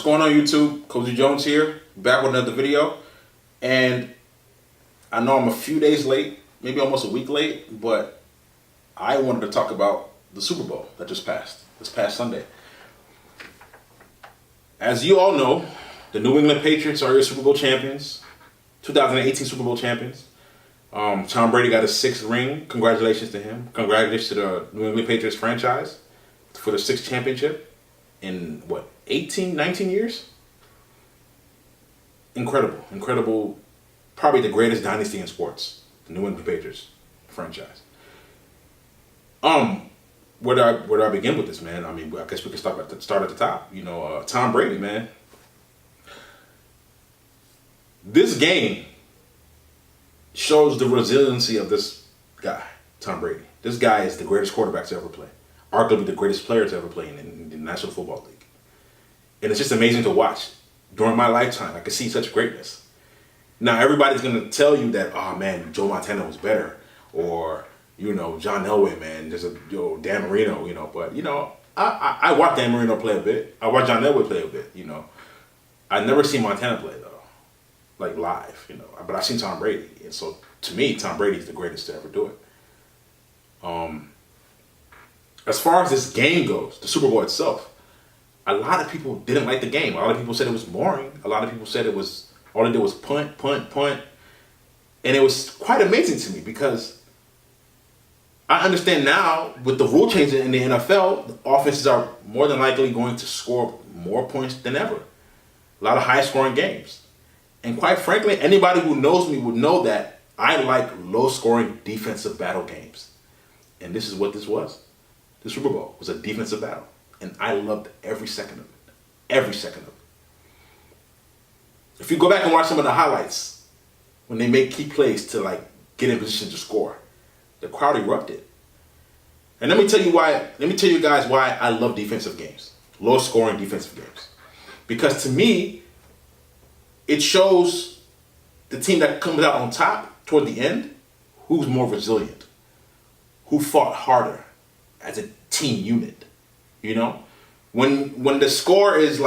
going on YouTube? Cozy Jones here, back with another video. And I know I'm a few days late, maybe almost a week late, but I wanted to talk about the Super Bowl that just passed, this past Sunday. As you all know, the New England Patriots are your Super Bowl champions, 2018 Super Bowl champions. Tom Brady got his 6th ring. Congratulations to him. Congratulations to the New England Patriots franchise for their 6th championship in, 19 years? Incredible. Probably the greatest dynasty in sports, the New England Patriots franchise. Where do I begin with this, man? I mean, I guess we can start at the top. Tom Brady, man. This game shows the resiliency of this guy, Tom Brady. This guy is the greatest quarterback to ever play. Arguably the greatest player to ever play in the National Football League. And it's just amazing to watch. During my lifetime, I could see such greatness. Now, everybody's going to tell you that, oh, man, Joe Montana was better. Or, John Elway, man, there's Dan Marino, But, I watched Dan Marino play a bit. I watched John Elway play a bit, I never seen Montana play, though. Like, live, But I've seen Tom Brady. And so, to me, Tom Brady is the greatest to ever do it. As far as this game goes, the Super Bowl itself, a lot of people didn't like the game. A lot of people said it was boring. A lot of people said all they did was punt. And it was quite amazing to me because I understand now with the rule changes in the NFL, the offenses are more than likely going to score more points than ever. A lot of high-scoring games. And quite frankly, anybody who knows me would know that I like low-scoring defensive battle games. And this is what this was. The Super Bowl was a defensive battle. And I loved every second of it. Every second of it. If you go back and watch some of the highlights, when they make key plays to get in position to score, the crowd erupted. And let me tell you guys why I love defensive games. Low-scoring defensive games. Because to me, it shows the team that comes out on top toward the end, who's more resilient, who fought harder as a team unit. When the score is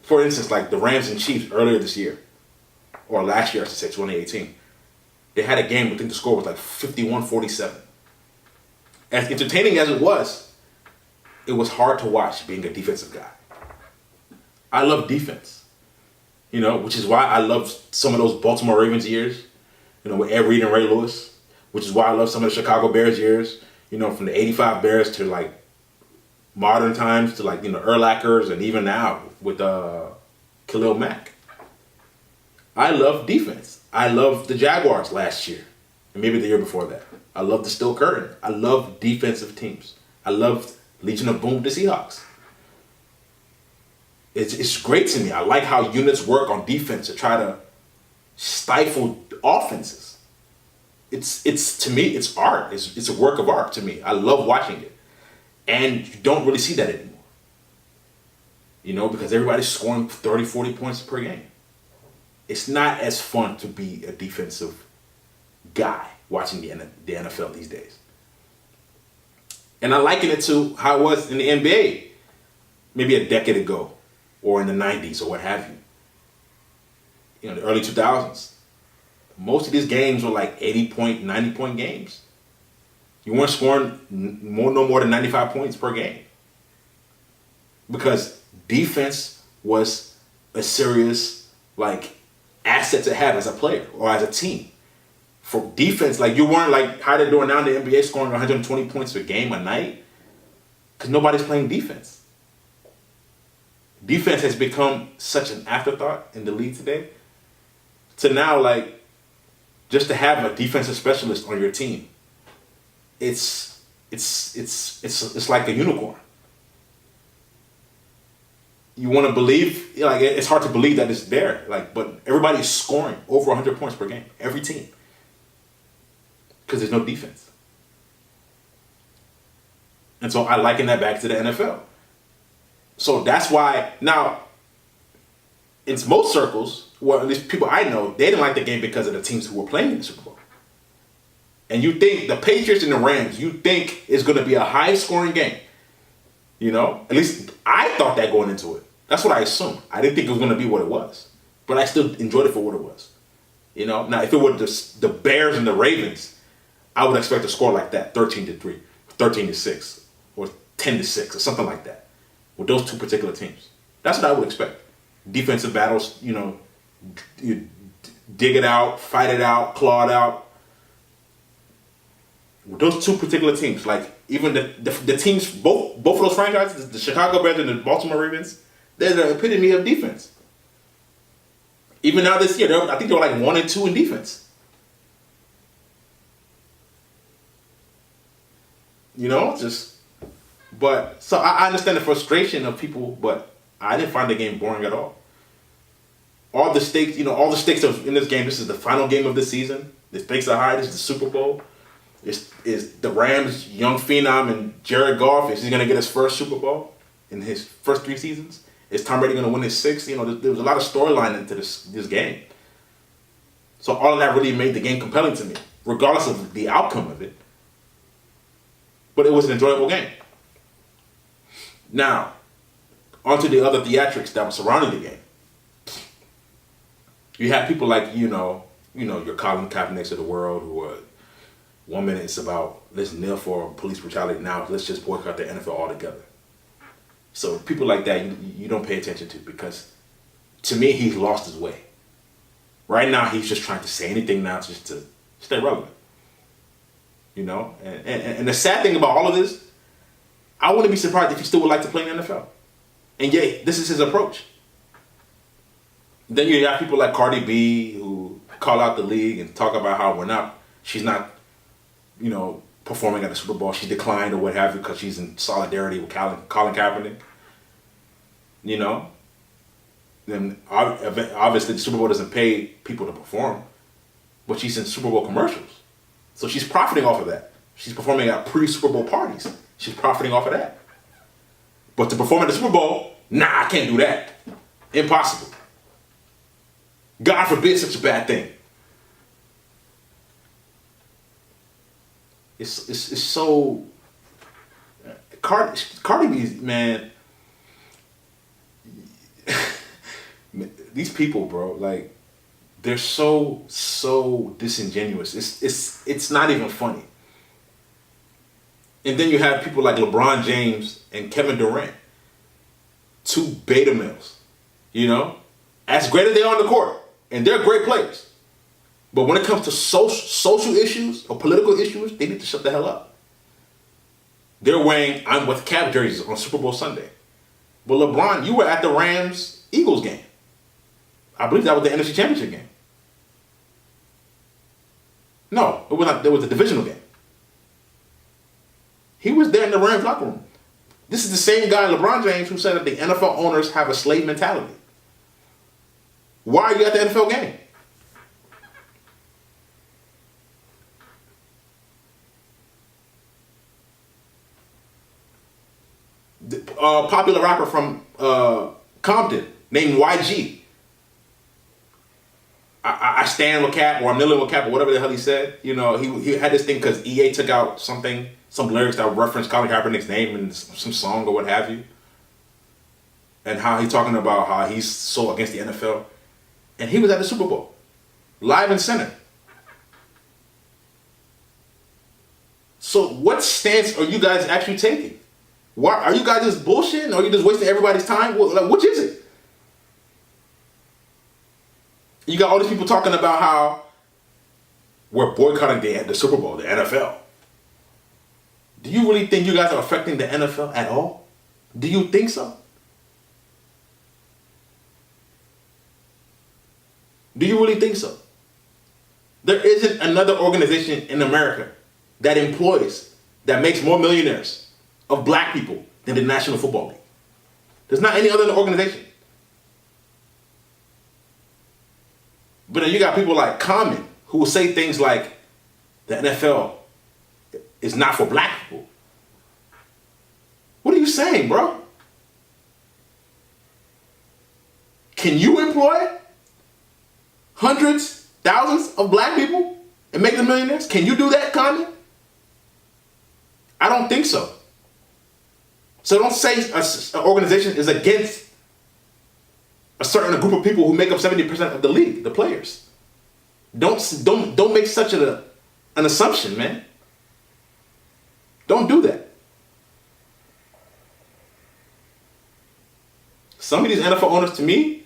for instance, the Rams and Chiefs earlier this year, or last year, I should say, 2018, they had a game, I think the score was 51-47. As entertaining as it was hard to watch being a defensive guy. I love defense. Which is why I love some of those Baltimore Ravens years, with Ed Reed and Ray Lewis, which is why I love some of the Chicago Bears years, from the 85 Bears to modern times to Urlachers and even now with Khalil Mack. I love defense. I love the Jaguars last year and maybe the year before that. I love the Steel Curtain. I love defensive teams. I love Legion of Boom, the Seahawks. It's great to me. I like how units work on defense to try to stifle offenses. It's to me, it's art. It's a work of art to me. I love watching it. And you don't really see that anymore. Because everybody's scoring 30, 40 points per game. It's not as fun to be a defensive guy watching the NFL these days. And I liken it to how it was in the NBA maybe a decade ago or in the 90s or what have you. The early 2000s. Most of these games were 80-point, 90-point games. You weren't scoring no more than 95 points per game. Because defense was a serious, asset to have as a player or as a team. For defense, you weren't how they're doing now in the NBA, scoring 120 points per game a night. Because nobody's playing defense. Defense has become such an afterthought in the league today. To now, just to have a defensive specialist on your team. It's like a unicorn. You want to believe, it's hard to believe that it's there. But everybody's scoring over 100 points per game. Every team. Because there's no defense. And so I liken that back to the NFL. So that's why, now, in most circles, at least people I know, they didn't like the game because of the teams who were playing in the Super Bowl. And you think the Patriots and the Rams, you think is going to be a high-scoring game. At least I thought that going into it. That's what I assumed. I didn't think it was going to be what it was, but I still enjoyed it for what it was. You know, now if it were the Bears and the Ravens, I would expect a score like that, 13-3, 13-6, or 10-6, or something like that, with those two particular teams. That's what I would expect. Defensive battles, you know, you dig it out, fight it out, claw it out. With those two particular teams, like even the teams, both of those franchises, the Chicago Bears and the Baltimore Ravens, they're the epitome of defense. Even now this year, I think they were like 1-2 in defense. You know, but so I understand the frustration of people, but I didn't find the game boring at all. All the stakes, you know, all the stakes of in this game. This is the final game of the season. The stakes are high. This is the Super Bowl. Is the Rams' young phenom and Jared Goff? Is he going to get his first Super Bowl in his first 3 seasons? Is Tom Brady going to win his 6th? You know, there was a lot of storyline into this game. So all of that really made the game compelling to me, regardless of the outcome of it. But it was an enjoyable game. Now, onto the other theatrics that were surrounding the game. You have people like, you know, your Colin Kaepernicks of the world who are, 1 minute it's about let's kneel for police brutality, now let's just boycott the NFL altogether. So people like that you don't pay attention to, because to me he's lost his way. Right now he's just trying to say anything now just to stay relevant. You know? And the sad thing about all of this, I wouldn't be surprised if he still would like to play in the NFL. And yet, this is his approach. Then you have people like Cardi B who call out the league and talk about how she's not, you know, performing at the Super Bowl. She declined or what have you because she's in solidarity with Colin Kaepernick. You know? Then obviously the Super Bowl doesn't pay people to perform, but she's in Super Bowl commercials. So she's profiting off of that. She's performing at pre-Super Bowl parties. She's profiting off of that. But to perform at the Super Bowl, nah, I can't do that. Impossible. God forbid such a bad thing. It's so Cardi B, man. These people, bro, like they're so disingenuous. It's not even funny. And then you have people like LeBron James and Kevin Durant, 2 beta males, you know, as great as they are on the court, and they're great players. But when it comes to social issues or political issues, they need to shut the hell up. They're wearing I'm with Cap jerseys on Super Bowl Sunday. But LeBron, you were at the Rams-Eagles game. I believe that was the NFC Championship game. No, it was not. It was a divisional game. He was there in the Rams locker room. This is the same guy, LeBron James, who said that the NFL owners have a slave mentality. Why are you at the NFL game? Popular rapper from Compton named YG. I stand with Cap, or I'm kneeling with Cap, or whatever the hell he said. You know, he had this thing because EA took out some lyrics that reference Colin Kaepernick's name in some song or what have you. And how he's talking about how he's so against the NFL. And he was at the Super Bowl, live and center. So what stance are you guys actually taking? Why are you guys just bullshitting, or are you just wasting everybody's time? Which is it? You got all these people talking about how we're boycotting the Super Bowl, the NFL. Do you really think you guys are affecting the NFL at all? Do you think so? Do you really think so? There isn't another organization in America that makes more millionaires of black people than the National Football League. There's not any other organization. But then you got people like Common who will say things like the NFL is not for black people. What are you saying, bro? Can you employ hundreds, thousands of black people and make them millionaires? Can you do that, Common? I don't think so. So don't say an organization is against a certain group of people who make up 70% of the league, the players. Don't make such an assumption, man. Don't do that. Some of these NFL owners, to me,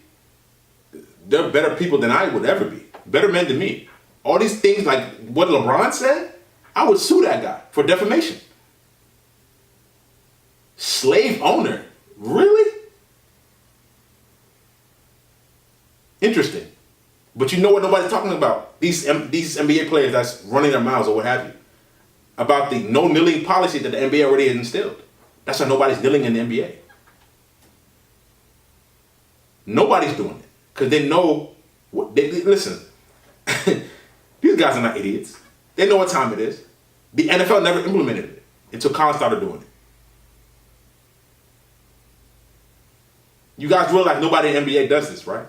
they're better people than I would ever be. Better men than me. All these things like what LeBron said, I would sue that guy for defamation. Slave owner? Really? Interesting. But you know what nobody's talking about? These NBA players that's running their mouths or what have you. About the no kneeling policy that the NBA already has instilled. That's why nobody's kneeling in the NBA. Nobody's doing it. Because they know, listen, these guys are not idiots. They know what time it is. The NFL never implemented it until Colin started doing it. You guys realize nobody in the NBA does this, right?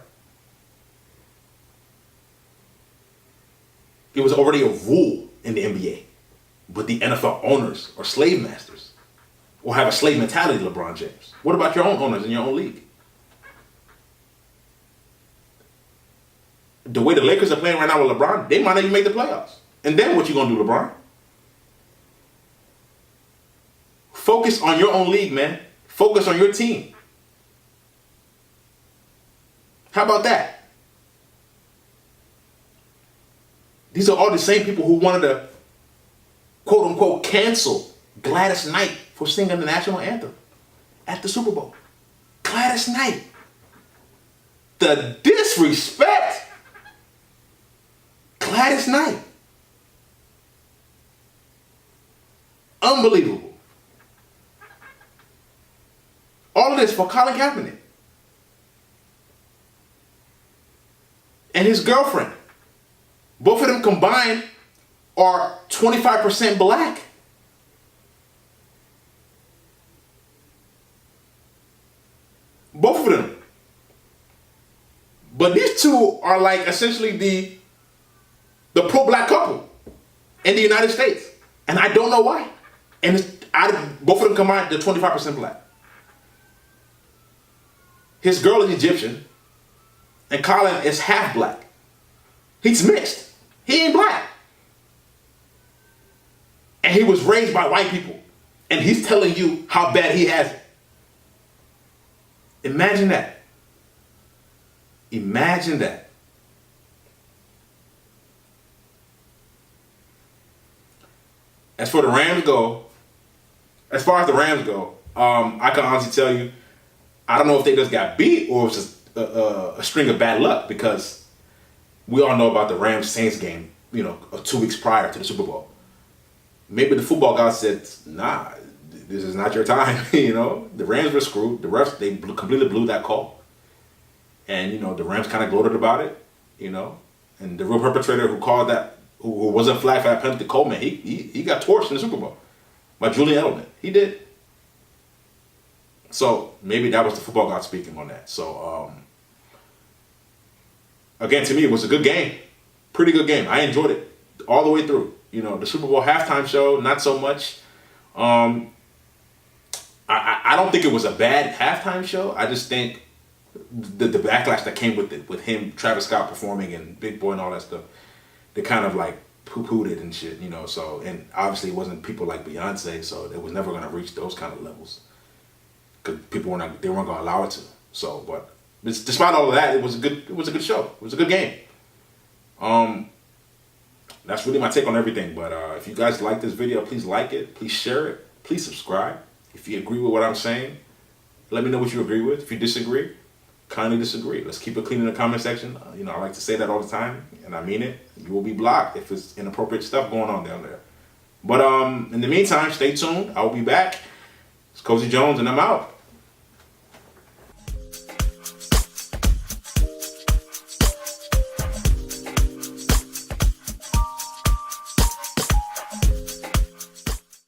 It was already a rule in the NBA. But the NFL owners are slave masters. Or have a slave mentality, LeBron James. What about your own owners in your own league? The way the Lakers are playing right now with LeBron, they might not even make the playoffs. And then what you gonna do, LeBron? Focus on your own league, man. Focus on your team. How about that? These are all the same people who wanted to, quote unquote, cancel Gladys Knight for singing the national anthem at the Super Bowl. Gladys Knight. The disrespect. Gladys Knight. Unbelievable. All of this for Colin Kaepernick. And his girlfriend. Both of them combined are 25% black. Both of them. But these two are like essentially the pro-black couple in the United States. And I don't know why. And both of them combined, they're 25% black. His girl is Egyptian. And Colin is half black. He's mixed. He ain't black. And he was raised by white people. And he's telling you how bad he has it. Imagine that. Imagine that. As far as the Rams go, I can honestly tell you, I don't know if they just got beat or it was just a string of bad luck, because we all know about the Rams-Saints game, 2 weeks prior to the Super Bowl. Maybe the football gods said, nah, this is not your time. The Rams were screwed. The refs, they completely blew that call. And, the Rams kind of gloated about it, And the real perpetrator who called that, who wasn't flagged for that penalty, Coleman, he got torched in the Super Bowl by Julian Edelman. He did. So maybe that was the football god speaking on that. So, again, to me, it was a good game. Pretty good game. I enjoyed it all the way through. The Super Bowl halftime show, not so much. I don't think it was a bad halftime show. I just think the backlash that came with it, with him, Travis Scott performing and Big Boy and all that stuff, they kind of like poo-pooed it and shit, So, and obviously it wasn't people like Beyonce, so it was never going to reach those kind of levels. Because people weren't going to allow it to. So, but despite all of that, it was a good show. It was a good game. That's really my take on everything. But if you guys like this video, please like it. Please share it. Please subscribe. If you agree with what I'm saying, let me know what you agree with. If you disagree, kindly disagree. Let's keep it clean in the comment section. I like to say that all the time, and I mean it. You will be blocked if it's inappropriate stuff going on down there. But in the meantime, stay tuned. I will be back. It's Cozy Jones, and I'm out.